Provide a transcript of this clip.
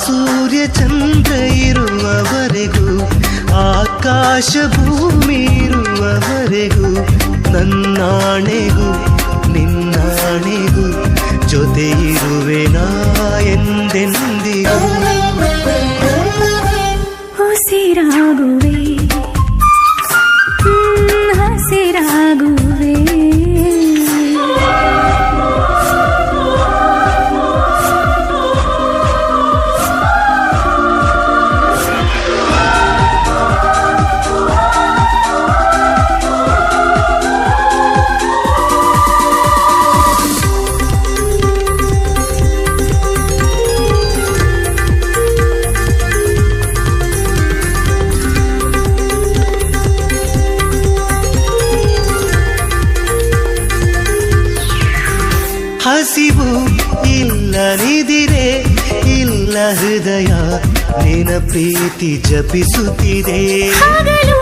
ಸೂರ್ಯ ಚಂದ್ರ ಇರುವವರೆಗೂ ಆಕಾಶ ಭೂಮಿ ಇರುವವರೆಗೂ ನನ್ನಾಣೆಗೂ ನಿನ್ನಾಣೆಗೂ ಜೊತೆ ಇರುವೆ ನಾ ಎಂದೆಂದಿಗೂ. ಉಸಿರಾಗುವೆ ಹಸಿರಾಗುವೆ ಹಸಿವು ಇಲ್ಲ ನಿದಿರೆ ಇಲ್ಲ ಹೃದಯ ನಿನ ಪ್ರೀತಿ ಜಪಿಸುತ್ತಿದೆ. ಹಗಲು